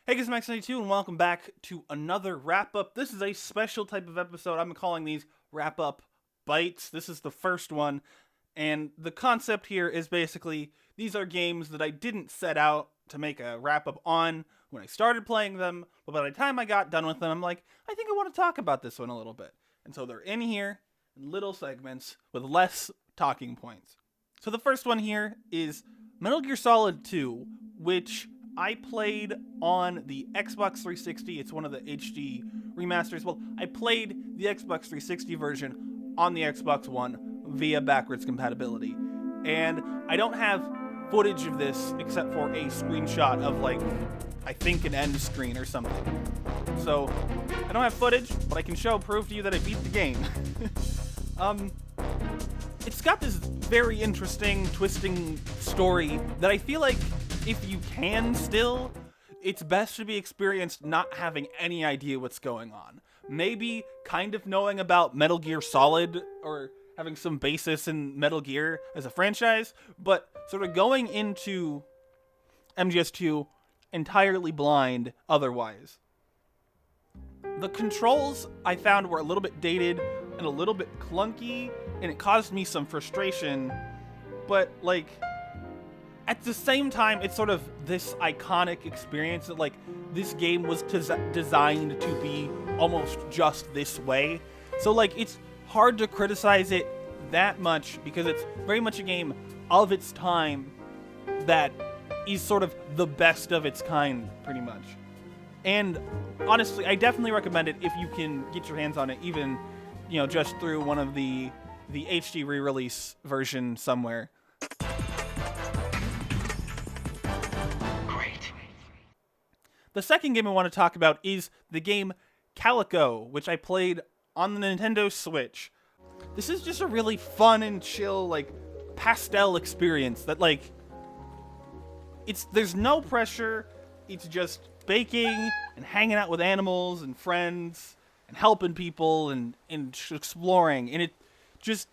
Hey guys, Max92 and welcome back to another wrap-up. This is a special type of episode. I'm calling these wrap-up bites. This is the first one, and the concept here is basically these are games that I didn't set out to make a wrap-up on when I started playing them, but by the time I got done with them, I'm like, I think I want to talk about this one a little bit. And so they're in here in little segments with less talking points. So the first one here is Metal Gear Solid 2, which I played on the Xbox 360. It's one of the HD remasters. Well, I played the Xbox 360 version on the Xbox One via backwards compatibility. And I don't have footage of this except for a screenshot of, like, I think an end screen or something. So, I don't have footage, but I can show proof to you that I beat the game. It's got this very interesting, twisting story that I feel like if you can still, it's best to be experienced not having any idea what's going on. Maybe kind of knowing about Metal Gear Solid or having some basis in Metal Gear as a franchise, but sort of going into MGS2 entirely blind otherwise. The controls I found were a little bit dated and a little bit clunky, and it caused me some frustration, but like, at the same time, it's sort of this iconic experience that, like, this game was designed to be almost just this way. So, like, it's hard to criticize it that much because it's very much a game of its time that is sort of the best of its kind, pretty much. And honestly, I definitely recommend it if you can get your hands on it, even, you know, just through one of the HD re-release version somewhere. The second game I want to talk about is the game Calico, which I played on the Nintendo Switch. This is just a really fun and chill, like, pastel experience that, like, there's no pressure. It's just baking and hanging out with animals and friends and helping people and exploring. And it just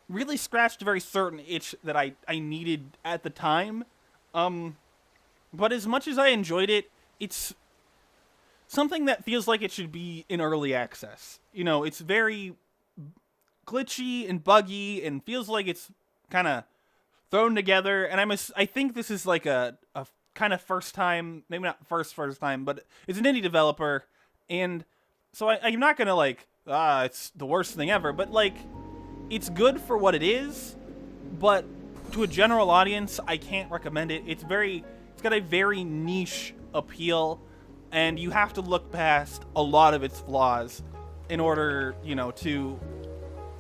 really scratched a very certain itch that I needed at the time. But as much as I enjoyed it, it's something that feels like it should be in early access. You know, it's very glitchy and buggy and feels like it's kind of thrown together. And I think this is like a kind of first time, maybe not first time, but it's an indie developer. And so I'm not going to like, it's the worst thing ever, but like, it's good for what it is. But to a general audience, I can't recommend it. It's got a very niche appeal, and you have to look past a lot of its flaws in order, you know, to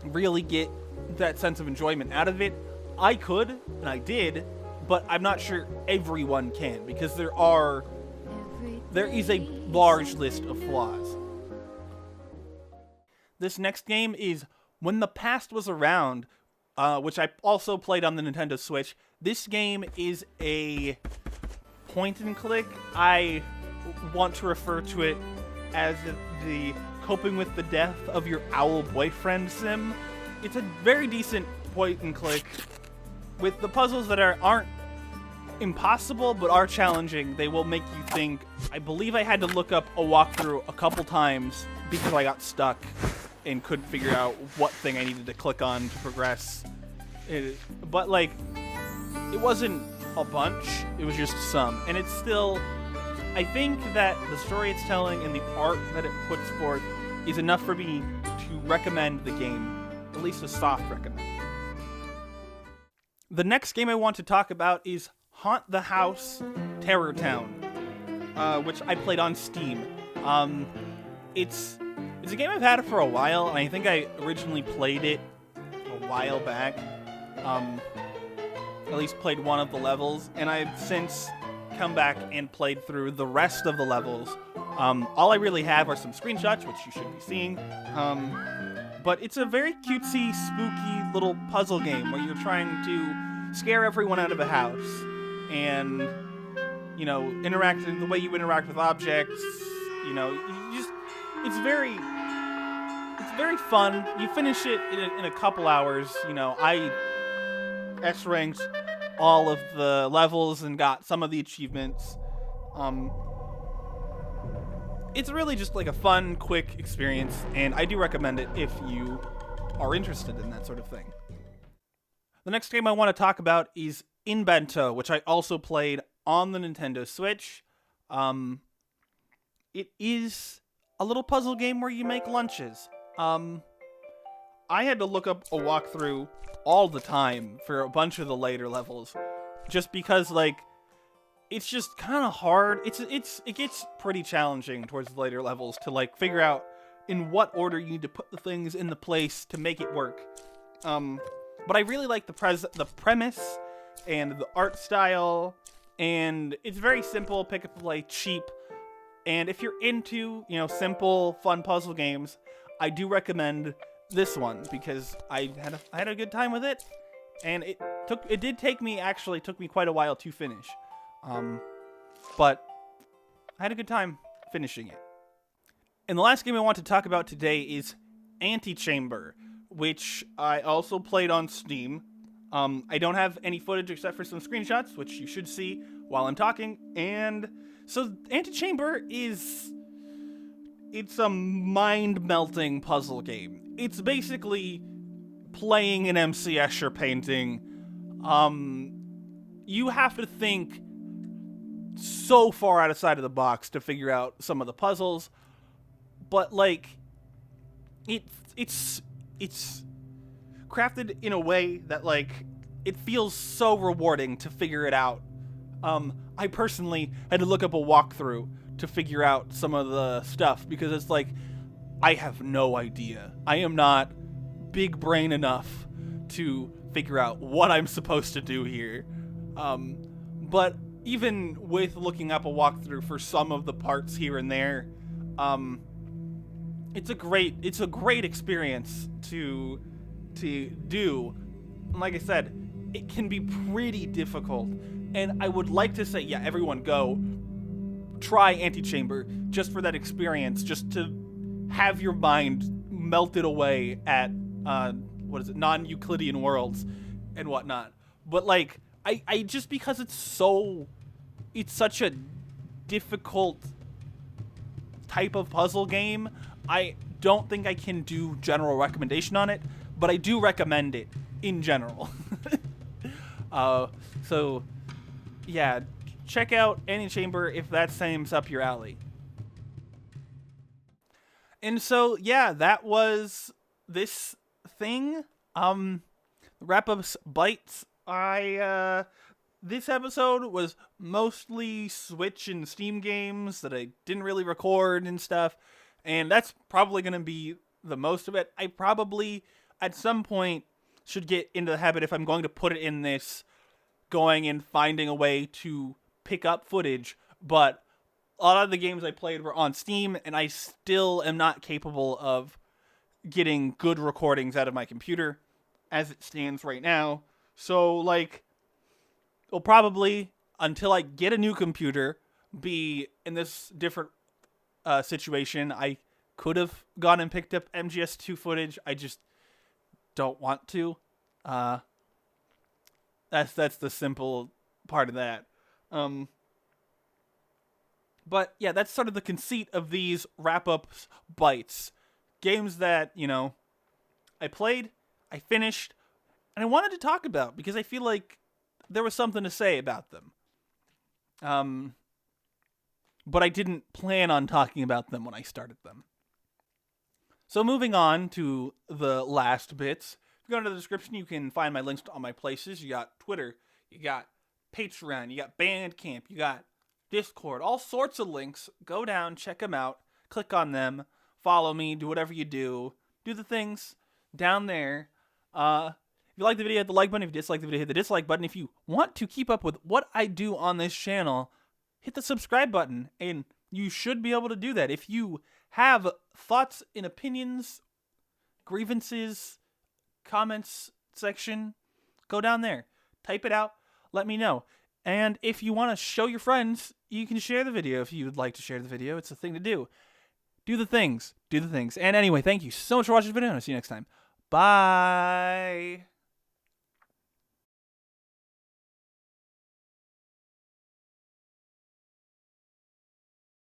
really get that sense of enjoyment out of it. I could, and I did, but I'm not sure everyone can, because there is a large list of flaws. This next game is When the Past Was Around, which I also played on the Nintendo Switch. This game is a point and click. I want to refer to it as the coping with the death of your owl boyfriend sim. It's a very decent point and click with the puzzles that aren't impossible but are challenging. They will make you think. I believe I had to look up a walkthrough a couple times because I got stuck and couldn't figure out what thing I needed to click on to progress. But like, it wasn't a bunch, it was just some. And it's still, I think that the story it's telling and the art that it puts forth is enough for me to recommend the game, at least a soft recommend. The next game I want to talk about is Haunt the House Terror Town, which I played on Steam. It's a game I've had for a while, and I think I originally played it a while back. At least played one of the levels, and I've since come back and played through the rest of the levels. All I really have are some screenshots, which you should be seeing. But it's a very cutesy, spooky little puzzle game where you're trying to scare everyone out of a house and, you know, the way you interact with objects. You know, it's very fun. You finish it in a couple hours. You know, I S-ranked all of the levels and got some of the achievements. it's really just like a fun, quick experience, and I do recommend it if you are interested in that sort of thing. The next game I want to talk about is Bento, which I also played on the Nintendo Switch. It is a little puzzle game where you make lunches. I had to look up a walkthrough all the time for a bunch of the later levels, just because, like, it's just kind of hard. It gets pretty challenging towards the later levels to, like, figure out in what order you need to put the things in the place to make it work. But I really like the premise and the art style, and it's very simple, pick up and play, cheap. And if you're into, simple, fun puzzle games, I do recommend this one because I had a good time with it, and it took me quite a while to finish. But I had a good time finishing it. And the last game I want to talk about today is Antechamber, which I also played on Steam. I don't have any footage except for some screenshots, which you should see while I'm talking. And so Antechamber it's a mind-melting puzzle game. It's basically playing an MC Escher painting. You have to think so far outside of the box to figure out some of the puzzles, but like it's crafted in a way that, like, it feels so rewarding to figure it out. I personally had to look up a walkthrough to figure out some of the stuff because it's like, I have no idea. I am not big brain enough to figure out what I'm supposed to do here. But even with looking up a walkthrough for some of the parts here and there, it's a great experience to do. And like I said, it can be pretty difficult. And I would like to say, yeah, everyone go try Antechamber just for that experience, just to have your mind melted away at non-Euclidean worlds and whatnot. But like, I just because it's such a difficult type of puzzle game, I don't think I can do general recommendation on it, but I do recommend it in general. So yeah, check out Antechamber if that seems up your alley. And so yeah, that was this thing. Wrap-ups bites. This episode was mostly Switch and Steam games that I didn't really record and stuff, and that's probably going to be the most of it. I probably, at some point, should get into the habit, if I'm going to put it in this, going and finding a way to pick up footage, but a lot of the games I played were on Steam, and I still am not capable of getting good recordings out of my computer as it stands right now. So, like, it'll probably, until I get a new computer, be in this different situation. I could have gone and picked up MGS2 footage. I just don't want to. That's the simple part of that. But yeah, that's sort of the conceit of these wrap-ups bites. Games that, I played, I finished, and I wanted to talk about because I feel like there was something to say about them. But I didn't plan on talking about them when I started them. So moving on to the last bits. If you go into the description, you can find my links to all my places. You got Twitter, you got Patreon, you got Bandcamp, you got Discord, all sorts of links. Go down, check them out, click on them, follow me, do whatever you do. Do the things down there. If you like the video, hit the like button. If you dislike the video, hit the dislike button. If you want to keep up with what I do on this channel, hit the subscribe button, and you should be able to do that. If you have thoughts and opinions, grievances, comments section, go down there. Type it out. Let me know. And if you want to show your friends, you can share the video if you would like to share the video. It's a thing to do. Do the things. Do the things. And anyway, thank you so much for watching the video, and I'll see you next time. Bye.